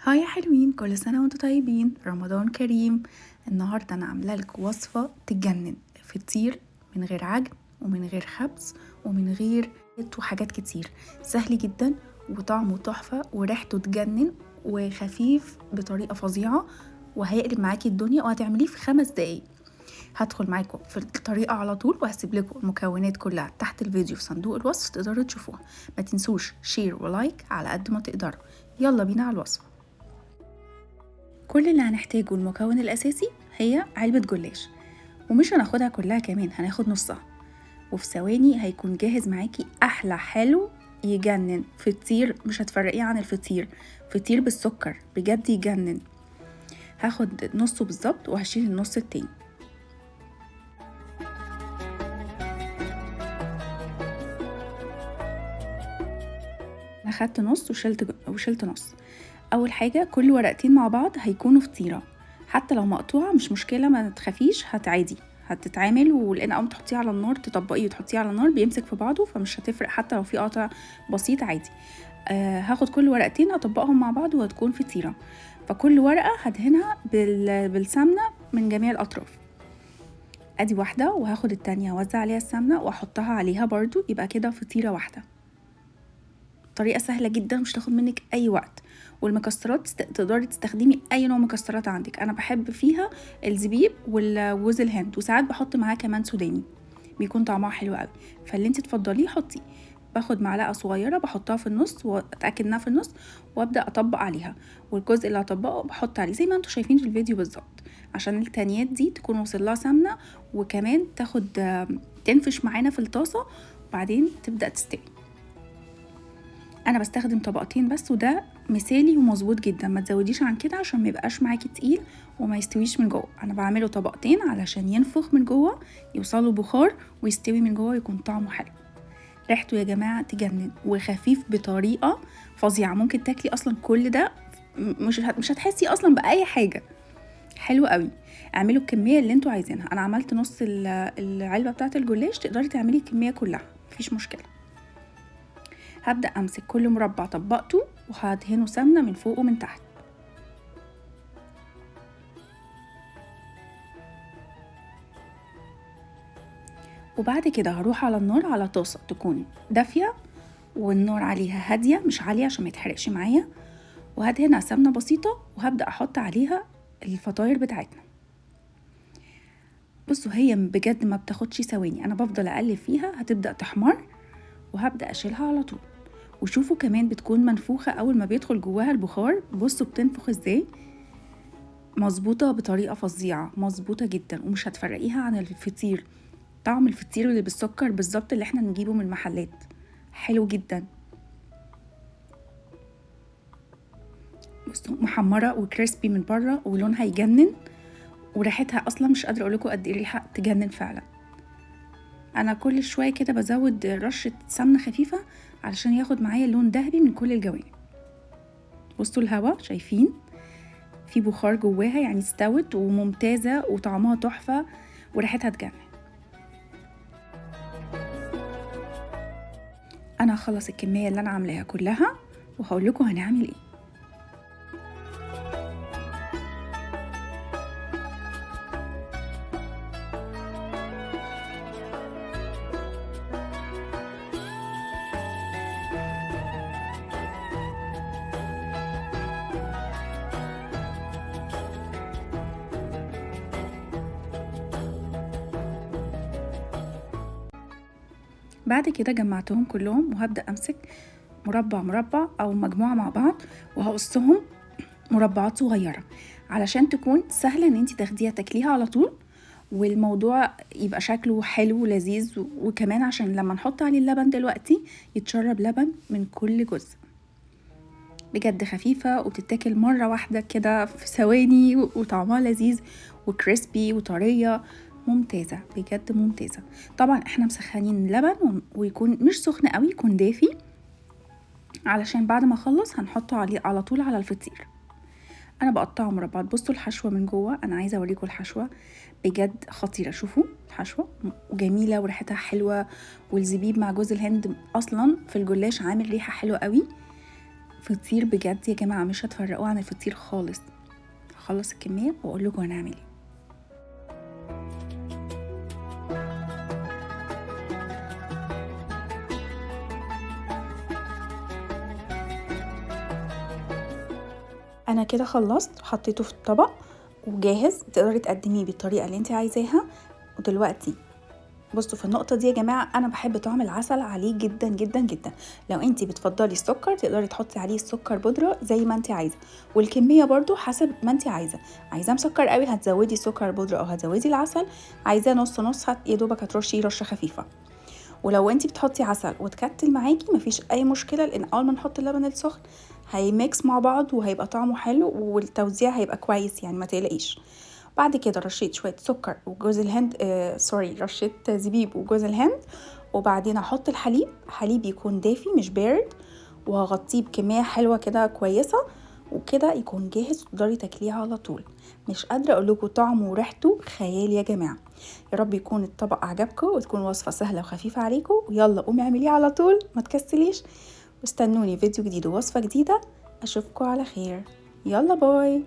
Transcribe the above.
هاي يا حلوين، كل سنة وانتم طيبين. رمضان كريم. النهاردة انا عامله لكم وصفة تتجنن. فطير من غير عجن ومن غير خبز ومن غير وحاجات كتير. سهل جدا وطعمه تحفة وريحته تجنن وخفيف بطريقة فظيعة، وهيقلب معاكي الدنيا وهتعمليه في 5 دقايق. هدخل معاكم في الطريقة على طول وهسيب لكم المكونات كلها تحت الفيديو في صندوق الوصف تقدروا تشوفوها. ما تنسوش شير ولايك على قد ما تقدروا. يلا بينا على الوصفة. كل اللي هنحتاجه المكون الأساسي هي علبة جلاش، ومش هناخدها كلها، كمان هناخد نصها، وفي ثواني هيكون جاهز معاكي أحلى حلو يجنن. فطير مش هتفرقيه عن الفطير، فطير بالسكر بجد يجنن. هاخد نصه بالظبط وهشيل النص التاني. انا خدت نص وشلت نص. اول حاجه كل ورقتين مع بعض هيكونوا فطيره، حتى لو مقطوعه مش مشكله، ما تخافيش، عادي هتتعمل. ولان اول ما تحطيه على النار تطبقيه وتحطيه على النار بيمسك في بعضه، فمش هتفرق حتى لو في قطع بسيط عادي. هاخد كل ورقتين اطبقهم مع بعض وهتكون فطيره. فكل ورقه هدهنها بالسمنه من جميع الاطراف. ادي واحده، وهاخد التانية اوزع عليها السمنه واحطها عليها برضو، يبقى كده فطيره واحده. طريقة سهلة جدا مش تاخد منك اي وقت. والمكسرات تقدري تستخدمي اي نوع مكسرات عندك. انا بحب فيها الزبيب وجوز الهند، وساعات بحط معاه كمان سوداني، بيكون طعمها حلو قوي. فاللي انت تفضليه حطي. باخد معلقه صغيره بحطها في النص واتاكد انها في النص، وابدا اطبق عليها. والجزء اللي هطبقه بحط عليه زي ما انتم شايفين في الفيديو بالظبط، عشان التانيات دي تكون وصل لها سمنه، وكمان تاخد تنفش معانا في الطاسه، وبعدين تبدا تستوي. انا بستخدم طبقتين بس، وده مثالي ومظبوط جدا. ما تزوديش عن كده عشان ما يبقاش معاكي تقيل وما يستويش من جوه. انا بعمله طبقتين علشان ينفخ من جوه، يوصله بخار ويستوي من جوه، يكون طعمه حلو. ريحته يا جماعه تجنن وخفيف بطريقه فظيعه. ممكن تاكلي اصلا كل ده مش هتحسي اصلا باي حاجه. حلو قوي. اعملوا الكميه اللي انتوا عايزينها. انا عملت نص العلبه بتاعه الجلاش، تقدري تعملي الكميه كلها مفيش مشكله. هبدأ أمسك كل مربع طبقته وهدهنه سمنة من فوق ومن تحت. وبعد كده هروح على النار على طاسة تكون دافية والنار عليها هادية مش عالية عشان ما يتحرقش معايا، وهدهنها سمنة بسيطة وهبدأ أحط عليها الفطاير بتاعتنا. بصوا هي بجد ما بتاخدش ثواني، أنا بفضل أقلب فيها هتبدأ تحمر وهبدأ أشيلها على طول. وشوفوا كمان بتكون منفوخة أول ما بيدخل جواها البخار. بصوا بتنفخ ازاي، مظبوطة بطريقة فظيعة، مظبوطة جدا، ومش هتفرقيها عن الفطير. طعم الفطير اللي بالسكر بالظبط اللي احنا نجيبه من المحلات، حلو جدا. بصوا محمرة وكريسبي من بره ولونها يجنن، وريحتها اصلا مش قادرة اقولكوا قد ايه الريحة تجنن فعلا. انا كل شوية كده بزود رشة سمنة خفيفة علشان ياخد معايا لون ذهبي من كل الجوانب. بصوا الهوا شايفين في بخار جواها، يعني استوت وممتازة وطعمها تحفة وريحتها تجنن. انا هخلص الكمية اللي انا عاملاها كلها وهقول لكم هنعمل ايه. بعد كده جمعتهم كلهم وهبدأ امسك مربع مربع او مجموعة مع بعض وهقصهم مربعات صغيرة علشان تكون سهلة ان انتي تاخديها تاكليها على طول، والموضوع يبقى شكله حلو ولذيذ. وكمان عشان لما نحط عليه اللبن دلوقتي يتشرب لبن من كل جزء. بجد خفيفة وبتتاكل مرة واحدة كده في ثواني، وطعمها لذيذ وكريسبي وطرية، ممتازة بجد ممتازة. طبعا احنا مسخنين اللبن ويكون مش سخن قوي، يكون دافي، علشان بعد ما اخلص هنحطه على طول على الفطير. انا بقطعه مربعات. بصوا الحشوة من جوه، انا عايزة اوريكم الحشوة بجد خطيرة. شوفوا الحشوة جميلة وريحتها حلوة، والزبيب مع جوز الهند اصلا في الجلاش عامل ريحة حلوة قوي. فطير بجد يا جماعة، مش هتفرقوه عن الفطير خالص. هخلص الكمية واقول لكم هنعمل ايه. انا كده خلصت وحطيته في الطبق وجاهز، تقدري تقدميه بالطريقة اللي انت عايزاها. ودلوقتي بصوا في النقطة دي يا جماعة، انا بحب طعم العسل عليه جدا جدا جدا. لو انتي بتفضلي السكر تقدري تحطي عليه السكر بودرة زي ما انتي عايزة، والكمية برضو حسب ما انتي عايزة مسكر قوي هتزودي سكر بودرة او هتزودي العسل، عايزة نص نص يا دوبك هترشي رشة خفيفة. ولو انتي بتحطي عسل وتكتل معاكي مفيش اي مشكلة، لان اول ما نحط اللبن السخن هيميكس مع بعض وهيبقى طعمه حلو والتوزيع هيبقى كويس يعني، ما تقلقيش. بعد كده رشيت شويه سكر وجوز الهند، رشيت زبيب وجوز الهند. وبعدين احط حليب يكون دافي مش بارد، وهغطيه بكميه حلوه كده كويسه، وكده يكون جاهز تقدري تاكليه على طول. مش قادره اقول لكم طعمه وريحته خيال يا جماعه. يا رب يكون الطبق عجبكم وتكون وصفه سهله وخفيفه عليكم، ويلا قومي اعمليه على طول ما تكسليش. واستنوني فيديو جديد ووصفه جديده. اشوفكم على خير. يلا باي.